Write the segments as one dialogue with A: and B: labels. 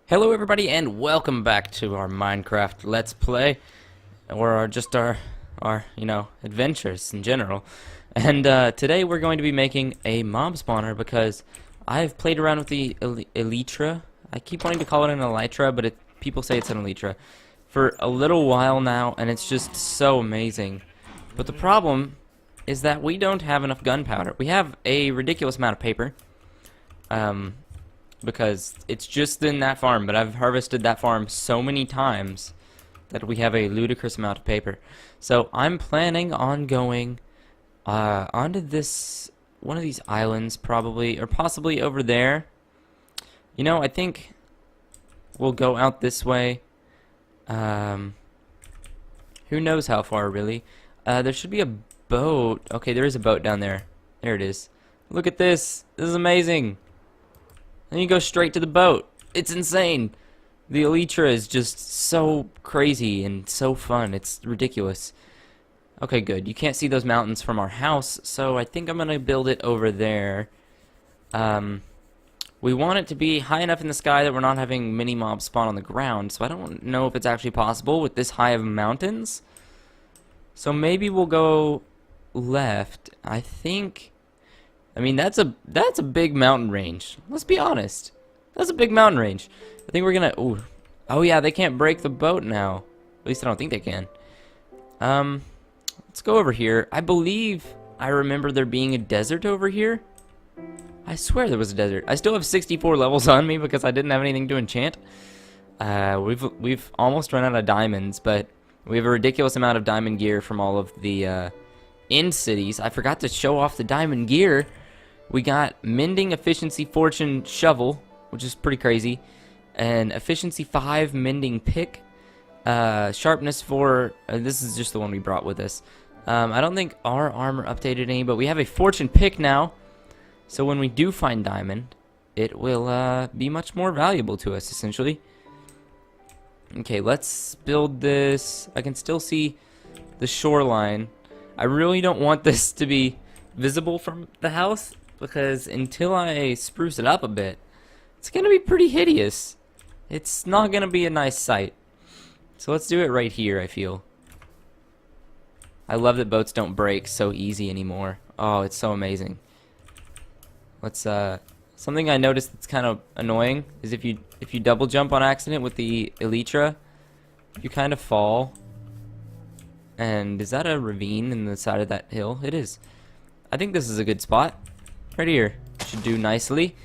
A: Hello everybody and welcome back to our Minecraft Let's Play, or our adventures in general. And today we're going to be making a mob spawner because I've played around with the Elytra. I keep wanting to call it an Elytra, but people say it's an Elytra for a little while now, and it's just so amazing. But the problem is that we don't have enough gunpowder. We have a ridiculous amount of paper. Because it's just in that farm, but I've harvested that farm so many times that we have a ludicrous amount of paper. So I'm planning on going onto this one of these islands, probably, or possibly over there. You know, I think we'll go out this way. Who knows how far, really? There should be a boat. Okay, there is a boat down there. There it is. Look at this. This is amazing. And you go straight to the boat. It's insane. The Elytra is just so crazy and so fun. It's ridiculous. Okay, good. You can't see those mountains from our house, so I think I'm going to build it over there. We want it to be high enough in the sky that we're not having mini mobs spawn on the ground, so I don't know if it's actually possible with this high of mountains. So maybe we'll go left. I mean, that's a big mountain range. Let's be honest. That's a big mountain range. I think we're gonna. Ooh. Oh yeah, they can't break the boat now. At least I don't think they can. Let's go over here. I believe I remember there being a desert over here. I swear there was a desert. I still have 64 levels on me because I didn't have anything to enchant. We've almost run out of diamonds, but we have a ridiculous amount of diamond gear from all of the end cities. I forgot to show off the diamond gear. We got Mending Efficiency Fortune Shovel, which is pretty crazy, and Efficiency 5 Mending Pick, Sharpness 4, this is just the one we brought with us. I don't think our armor updated any, but we have a Fortune Pick now, so when we do find diamond, it will be much more valuable to us, essentially. Okay, let's build this. I can still see the shoreline. I really don't want this to be visible from the house, because until I spruce it up a bit, it's going to be pretty hideous. It's not going to be a nice sight. So let's do it right here, I feel. I love that boats don't break so easy anymore. Oh, it's so amazing. Let's something I noticed that's kind of annoying is if you double jump on accident with the Elytra, you kind of fall. And is that a ravine in the side of that hill? It is. I think this is a good spot. Right here. Should do nicely.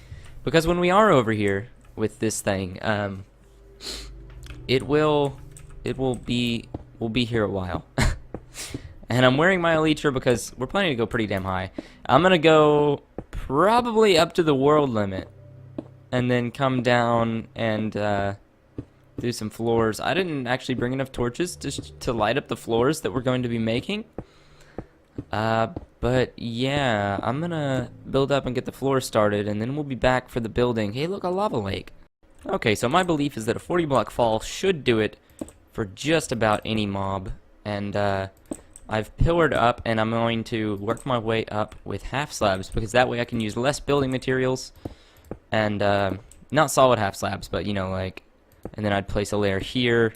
A: Because when we are over here with this thing, we'll be here a while. And I'm wearing my Elytra because we're planning to go pretty damn high. I'm gonna go probably up to the world limit. And then come down and do some floors. I didn't actually bring enough torches to light up the floors that we're going to be making. But yeah, I'm gonna build up and get the floor started, and then we'll be back for the building. Hey, look, a lava lake. Okay, so my belief is that a 40 block fall should do it for just about any mob. And I've pillared up, and I'm going to work my way up with half slabs, because that way I can use less building materials. And not solid half slabs, but you know, like, and then I'd place a layer here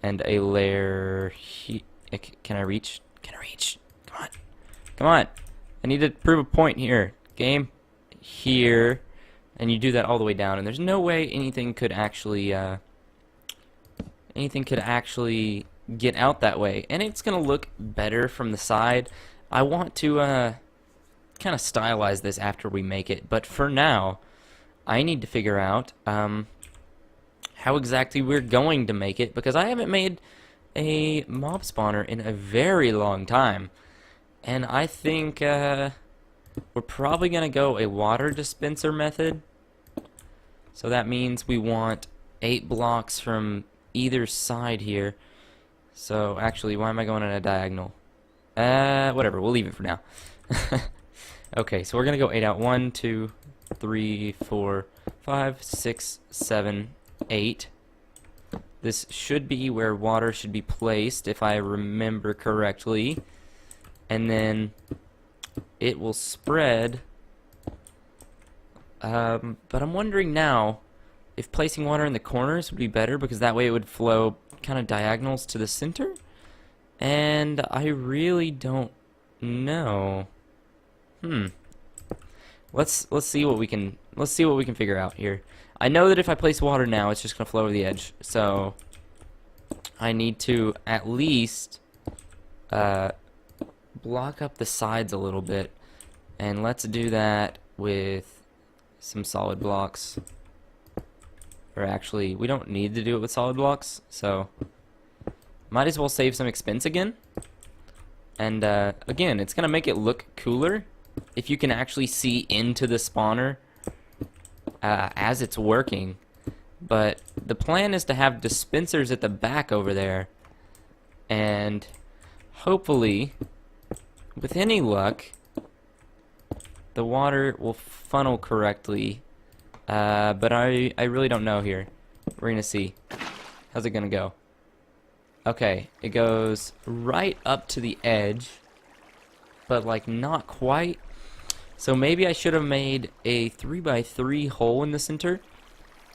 A: and a layer here. Can I reach? Can I reach? Come on. Come on. I need to prove a point here. Game. Here. And you do that all the way down. And there's no way anything could actually get out that way. And it's going to look better from the side. I want to kind of stylize this after we make it. But for now, I need to figure out how exactly we're going to make it, because I haven't made a mob spawner in a very long time. And I think we're probably going to go a water dispenser method. So that means we want 8 blocks from either side here. So actually, why am I going on a diagonal? Whatever, we'll leave it for now. Okay, so we're going to go 8 out. 1, 2, 3, 4, 5, 6, 7, 8. This should be where water should be placed, if I remember correctly. And then it will spread. But I'm wondering now if placing water in the corners would be better, because that way it would flow kind of diagonals to the center. And I really don't know. Let's see what we can figure out here. I know that if I place water now, it's just gonna flow over the edge. So I need to at least block up the sides a little bit, and let's do that with some solid blocks. Or actually, we don't need to do it with solid blocks, so might as well save some expense again. And again, it's gonna make it look cooler if you can actually see into the spawner as it's working. But the plan is to have dispensers at the back over there, and hopefully, with any luck, the water will funnel correctly. But I really don't know here. We're gonna see. How's it gonna go? Okay, it goes right up to the edge, but like not quite. So maybe I should have made a 3x3 hole in the center,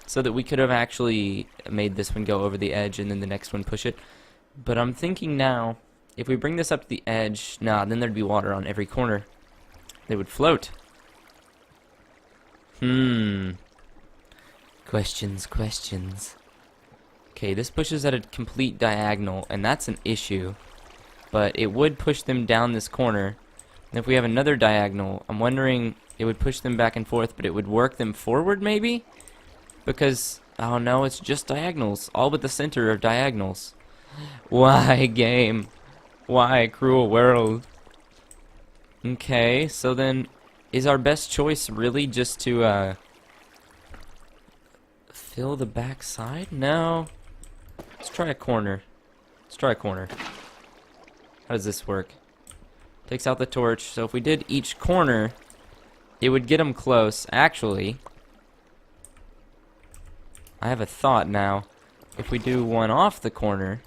A: so that we could have actually made this one go over the edge and then the next one push it. But I'm thinking now, if we bring this up to the edge, nah, then there'd be water on every corner. They would float. Questions. Okay, this pushes at a complete diagonal, and that's an issue. But it would push them down this corner. And if we have another diagonal, I'm wondering, it would push them back and forth, but it would work them forward maybe? Because, oh no, it's just diagonals. All but the center are diagonals. Why, game? Why, cruel world? Okay, so then, is our best choice really just to, fill the back side? No. Let's try a corner. How does this work? Takes out the torch. So if we did each corner, it would get them close. Actually, I have a thought now. If we do one off the corner,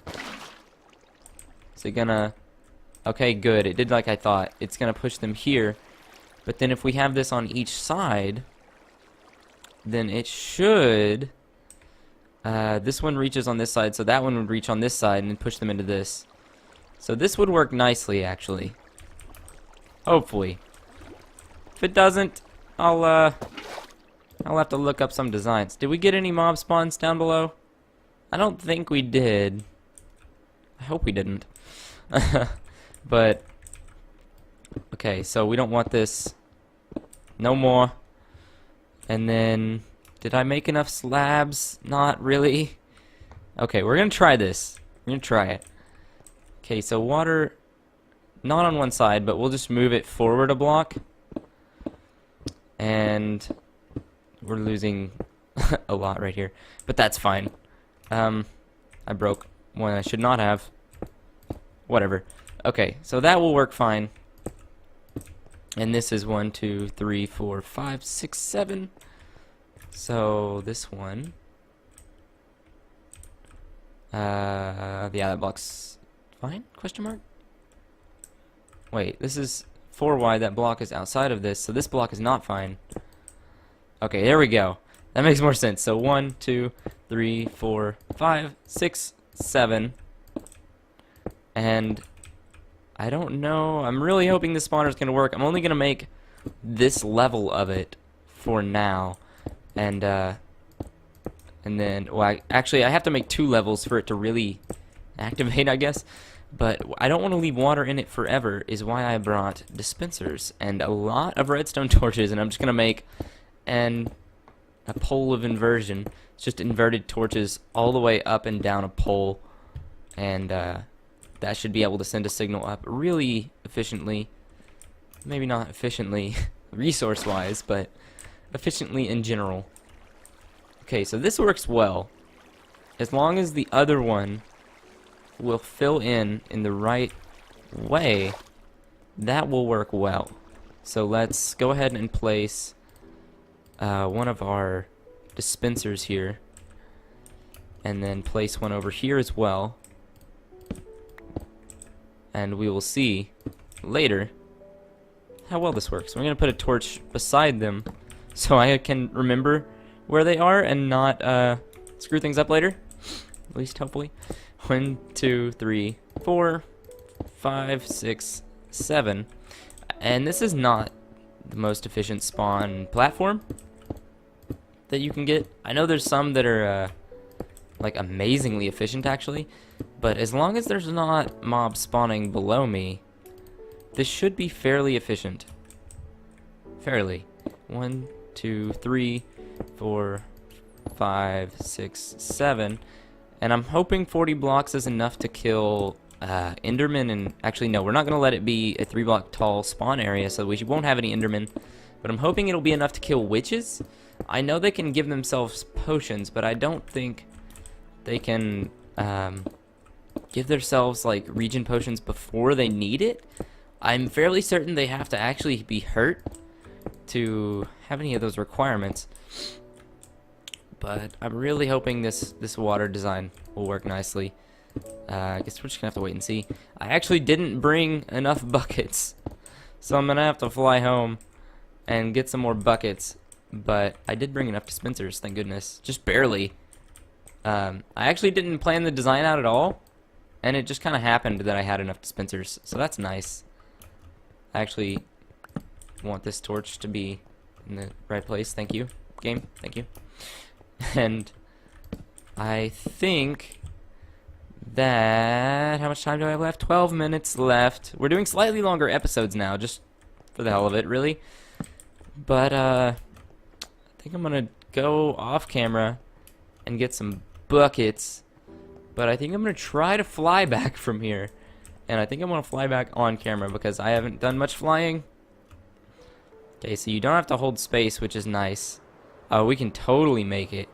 A: is it gonna... Okay, good. It did like I thought. It's gonna push them here. But then if we have this on each side, then it should... this one reaches on this side, so that one would reach on this side and push them into this. So this would work nicely, actually. Hopefully. If it doesn't, I'll have to look up some designs. Did we get any mob spawns down below? I don't think we did. I hope we didn't. But okay, so we don't want this. No more. And then, did I make enough slabs? Not really. Okay, we're gonna try this. We're gonna try it. Okay, so water, not on one side, but we'll just move it forward a block. And we're losing a lot right here, but that's fine. I broke one I should not have. Whatever. Okay, so that will work fine. And this is 1, 2, 3, 4, 5, 6, 7. So this one, yeah, that block's fine? Question mark? Wait, this is 4 wide. That block is outside of this, so this block is not fine. Okay, there we go. That makes more sense. So 1, 2, 3, 4, 5, 6, 7. And I don't know. I'm really hoping this spawner is going to work. I'm only going to make this level of it for now. And then, well, actually, I have to make 2 levels for it to really activate, I guess. But I don't want to leave water in it forever, is why I brought dispensers and a lot of redstone torches. And I'm just going to make a pole of inversion. It's just inverted torches all the way up and down a pole. And that should be able to send a signal up really efficiently. Maybe not efficiently resource-wise, but efficiently in general. Okay, so this works well. As long as the other one will fill in the right way, that will work well. So let's go ahead and place one of our dispensers here, and then place one over here as well. And we will see later how well this works. We're going to put a torch beside them so I can remember where they are and not screw things up later. At least hopefully. 1, 2, 3, 4, 5, 6, 7. And this is not the most efficient spawn platform that you can get. I know there's some that are like amazingly efficient actually, but as long as there's not mobs spawning below me, this should be fairly efficient. Fairly. 1, 2, 3, 4, 5, 6, 7. And I'm hoping 40 blocks is enough to kill Enderman. And actually, no, we're not going to let it be a 3-block tall spawn area, so we won't have any Enderman. But I'm hoping it'll be enough to kill witches. I know they can give themselves potions, but I don't think they can give themselves like regen potions before they need it. I'm fairly certain they have to actually be hurt to have any of those requirements. But I'm really hoping this water design will work nicely. I guess we're just gonna have to wait and see. I actually didn't bring enough buckets, so I'm gonna have to fly home and get some more buckets. But I did bring enough dispensers, thank goodness. Just barely. I actually didn't plan the design out at all, and it just kind of happened that I had enough dispensers, so that's nice. I actually want this torch to be in the right place. Thank you, game. Thank you. And I think that... how much time do I have left? 12 minutes left. We're doing slightly longer episodes now, just for the hell of it, really. But, I think I'm gonna go off camera and get some buckets. But I think I'm gonna try to fly back from here. And I think I'm gonna fly back on camera because I haven't done much flying. Okay, so you don't have to hold space, which is nice. Oh, we can totally make it.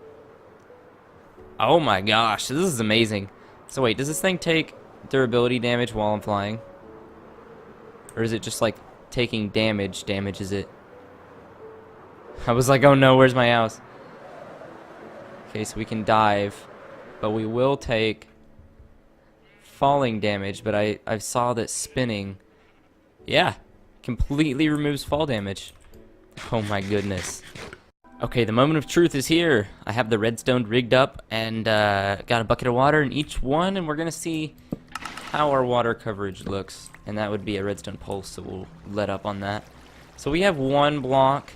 A: Oh my gosh, this is amazing. So wait, does this thing take durability damage while I'm flying? Or is it just like taking damages it? I was like, oh no, where's my house? Okay, so we can dive, but we will take falling damage, but I saw that spinning, yeah, completely removes fall damage. Oh my goodness. Okay, the moment of truth is here. I have the redstone rigged up and got a bucket of water in each one, and we're gonna see how our water coverage looks. And that would be a redstone pulse, so we'll let up on that. So we have 1 block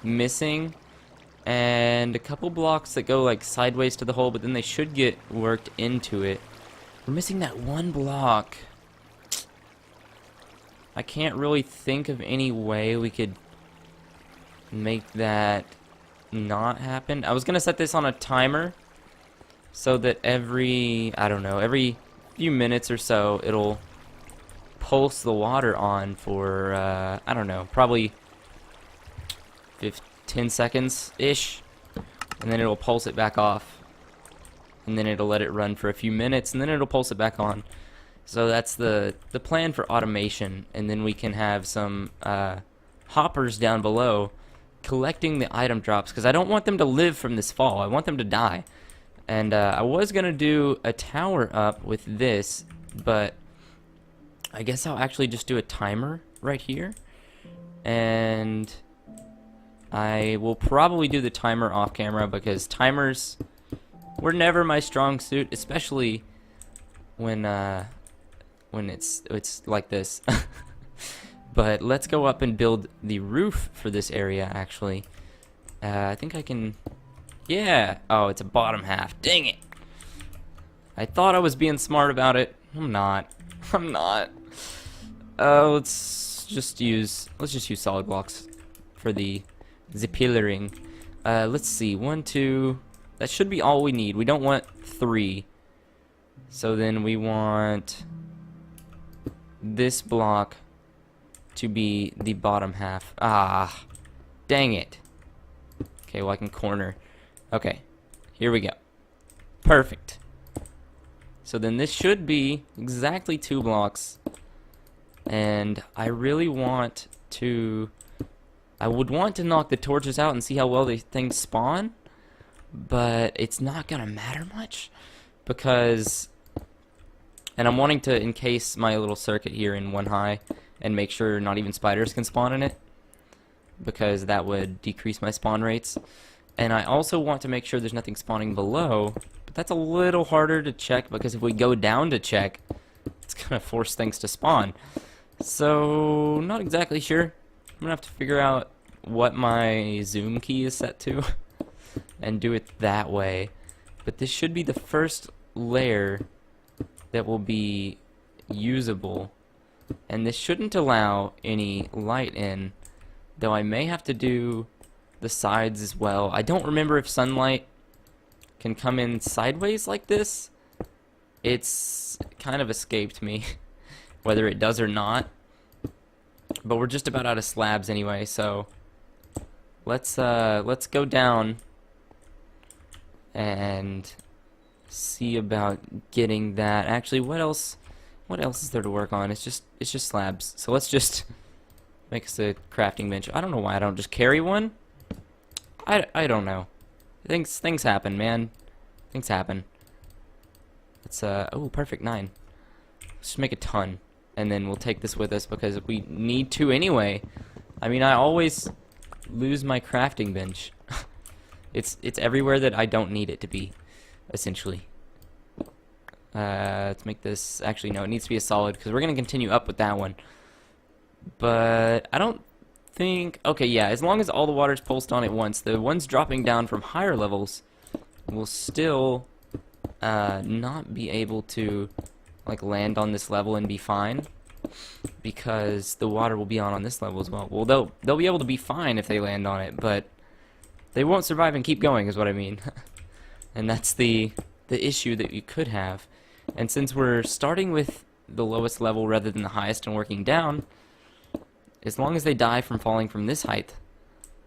A: missing and a couple blocks that go like sideways to the hole, but then they should get worked into it. We're missing that 1 block. I can't really think of any way we could make that not happen. I was gonna set this on a timer so that every, I don't know, every few minutes or so it'll pulse the water on for I don't know, probably 10 seconds ish, and then it'll pulse it back off, and then it'll let it run for a few minutes, and then it'll pulse it back on. So that's the plan for automation, and then we can have some hoppers down below collecting the item drops, because I don't want them to live from this fall. I want them to die. And I was gonna do a tower up with this, but I guess I'll actually just do a timer right here, and I will probably do the timer off camera because timers were never my strong suit, especially when it's like this. But let's go up and build the roof for this area, actually. I think I can... yeah! Oh, it's a bottom half. Dang it! I thought I was being smart about it. I'm not. I'm not. Let's just use solid blocks for the pillaring. Let's see. 1, 2... that should be all we need. We don't want 3. So then we want this block to be the bottom half. Ah, dang it. Okay, well I can corner. Okay, here we go. Perfect. So then this should be exactly 2 blocks. And I really want to... I would want to knock the torches out and see how well these things spawn. But it's not gonna matter much. Because... and I'm wanting to encase my little circuit here in 1 high and make sure not even spiders can spawn in it, because that would decrease my spawn rates. And I also want to make sure there's nothing spawning below, but that's a little harder to check because if we go down to check, it's gonna force things to spawn. So, not exactly sure. I'm gonna have to figure out what my zoom key is set to and do it that way. But this should be the first layer that will be usable, and this shouldn't allow any light in, though I may have to do the sides as well. I don't remember if sunlight can come in sideways like this. It's kind of escaped me whether it does or not, but we're just about out of slabs anyway, so let's go down and see about getting that. Actually, what else is there to work on? It's just slabs. So let's just make us a crafting bench. I don't know why I don't just carry one. I don't know. Things happen, man. Things happen. It's oh, perfect 9. Let's just make a ton, and then we'll take this with us because we need to anyway. I mean, I always lose my crafting bench. It's everywhere that I don't need it to be, essentially. Let's make this, actually no, it needs to be a solid because we're gonna continue up with that one. But I don't think, okay, yeah, as long as all the water's pulsed on at once, the ones dropping down from higher levels will still not be able to like land on this level and be fine, because the water will be on this level as well. Well, they'll be able to be fine if they land on it, but they won't survive and keep going is what I mean. And that's the issue that you could have. And since we're starting with the lowest level rather than the highest and working down, as long as they die from falling from this height,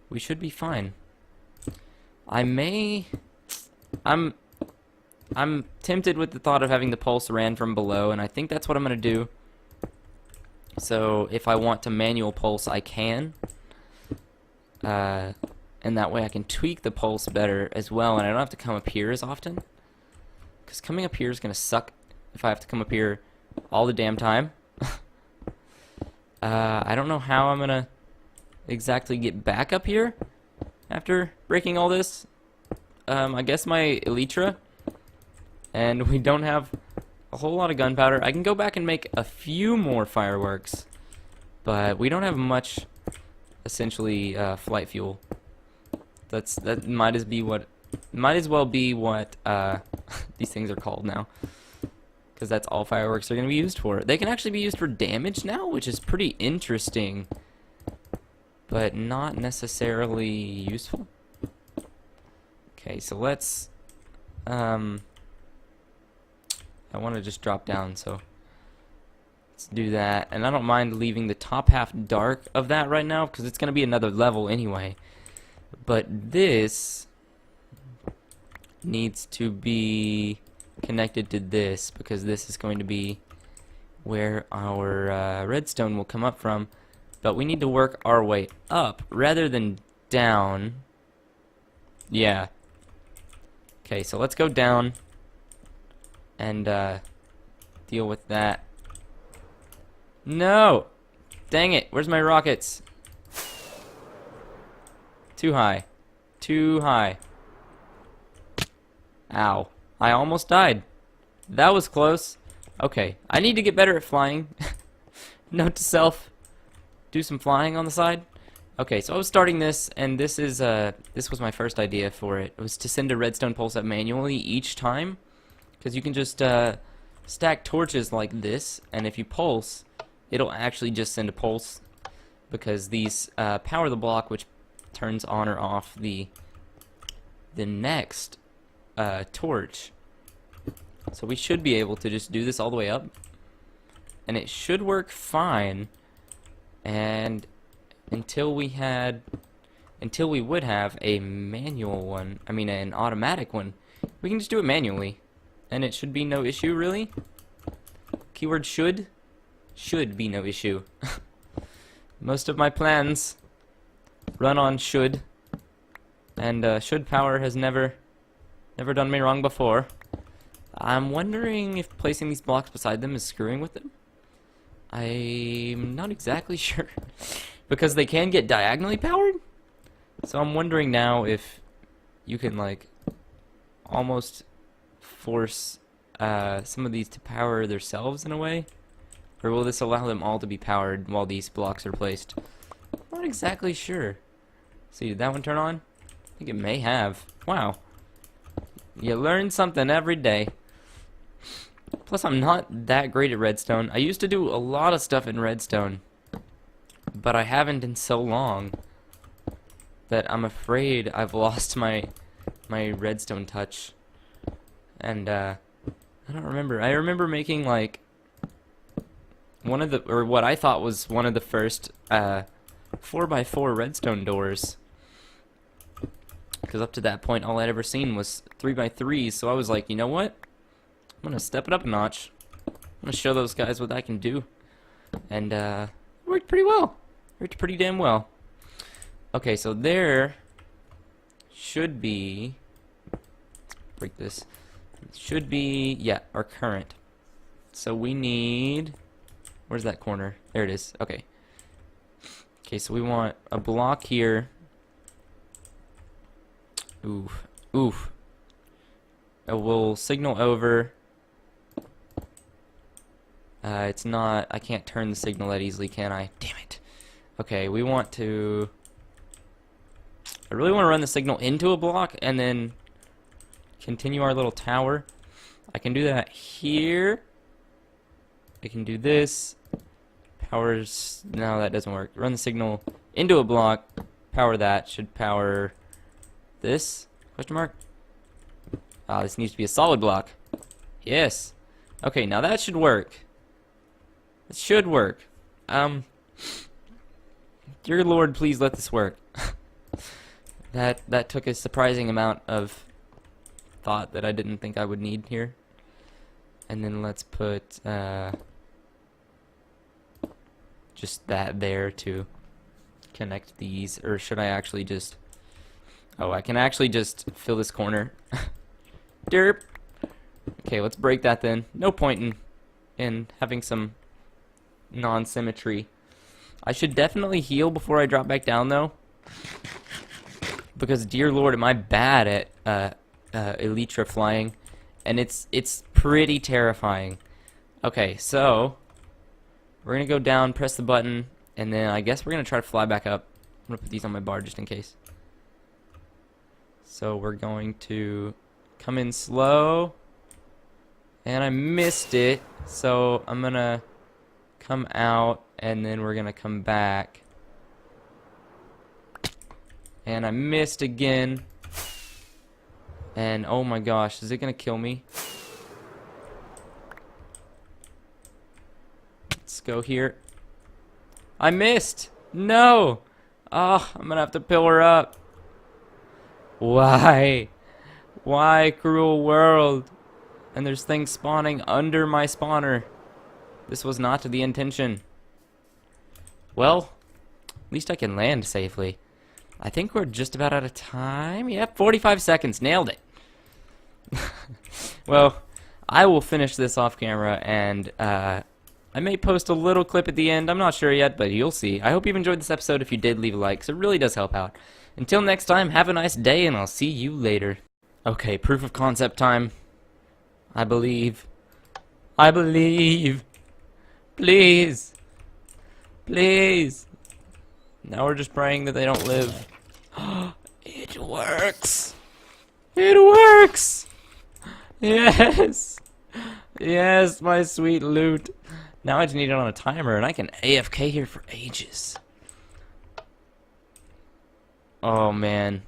A: we should be fine. I'm tempted with the thought of having the pulse ran from below, and I think that's what I'm going to do. So if I want to manual pulse, I can. And that way I can tweak the pulse better as well, and I don't have to come up here as often. Because coming up here is going to suck if I have to come up here all the damn time. I don't know how I'm going to exactly get back up here after breaking all this. I guess my elytra, and we don't have a whole lot of gunpowder. I can go back and make a few more fireworks, but we don't have much, essentially, flight fuel. That might as well be what these things are called now, because that's all fireworks are going to be used for. They can actually be used for damage now, which is pretty interesting, but not necessarily useful. Okay, so let's I want to just drop down, so let's do that. And I don't mind leaving the top half dark of that right now, because it's going to be another level anyway. But this needs to be connected to this, because this is going to be where our redstone will come up from. But we need to work our way up rather than down. Yeah. Okay, so let's go down and deal with that. No! Dang it, where's my rockets? Too high. Too high. Ow. I almost died. That was close. Okay, I need to get better at flying. Note to self, do some flying on the side. Okay, so I was starting this, and this was my first idea for it. It was to send a redstone pulse up manually each time, because you can just stack torches like this, and if you pulse, it'll actually just send a pulse, because these power the block, which turns on or off the next torch. So we should be able to just do this all the way up, and it should work fine. And until we would have a manual one, I mean an automatic one, we can just do it manually, and it should be no issue, really. Keyword should be no issue. Most of my plans run on should, and should power has never done me wrong before. I'm wondering if placing these blocks beside them is screwing with them. I'm not exactly sure, because they can get diagonally powered. So I'm wondering now if you can like almost force some of these to power themselves in a way? Or will this allow them all to be powered while these blocks are placed? Not exactly sure. See, did that one turn on? I think it may have. Wow. You learn something every day. Plus, I'm not that great at redstone. I used to do a lot of stuff in redstone, but I haven't in so long that I'm afraid I've lost my redstone touch. And I don't remember. I remember making like one of the, or what I thought was one of the first 4x4 redstone doors. Because up to that point, all I'd ever seen was 3x3s. So I was like, you know what? I'm gonna step it up a notch. I'm gonna show those guys what I can do. And it worked pretty well. Worked pretty damn well. Okay, so there should be, let's break this. Should be, yeah, our current. So we need, where's that corner? There it is. Okay. Okay, so we want a block here. Oof. Oof. We'll signal over. It's not, I can't turn the signal that easily, can I? Damn it. Okay, we want to, I really want to run the signal into a block and then continue our little tower. I can do that here. I can do this. Powers, no, that doesn't work. Run the signal into a block. Power that. Should power this? Question mark? Ah, this needs to be a solid block. Yes. Okay, now that should work. It should work. Dear Lord, please let this work. That took a surprising amount of thought that I didn't think I would need here. And then let's put just that there to connect these. Or should I actually just, oh, I can actually just fill this corner. Derp. Okay, let's break that then. No point in having some non-symmetry. I should definitely heal before I drop back down though, because dear Lord, am I bad at elytra flying, and it's pretty terrifying. Okay, so we're gonna go down, press the button, and then I guess we're gonna try to fly back up. I'm gonna put these on my bar just in case. So we're going to come in slow, and I missed it, so I'm gonna come out, and then we're gonna come back, and I missed again, and oh my gosh, is it gonna kill me? Let's go here. I missed! No! Oh, I'm gonna have to pill her up. Why? Why, cruel world? And there's things spawning under my spawner. This was not the intention. Well, at least I can land safely. I think we're just about out of time. Yep, 45 seconds. Nailed it. Well, I will finish this off camera, and I may post a little clip at the end. I'm not sure yet, but you'll see. I hope you've enjoyed this episode. If you did, leave a like, 'cause it really does help out. Until next time, have a nice day, and I'll see you later. Okay, proof of concept time. I believe. I believe. Please. Please. Now we're just praying that they don't live. It works. It works. Yes. Yes, my sweet loot. Now I just need it on a timer, and I can AFK here for ages. Oh, man.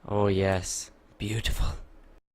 A: Oh, yes. Beautiful.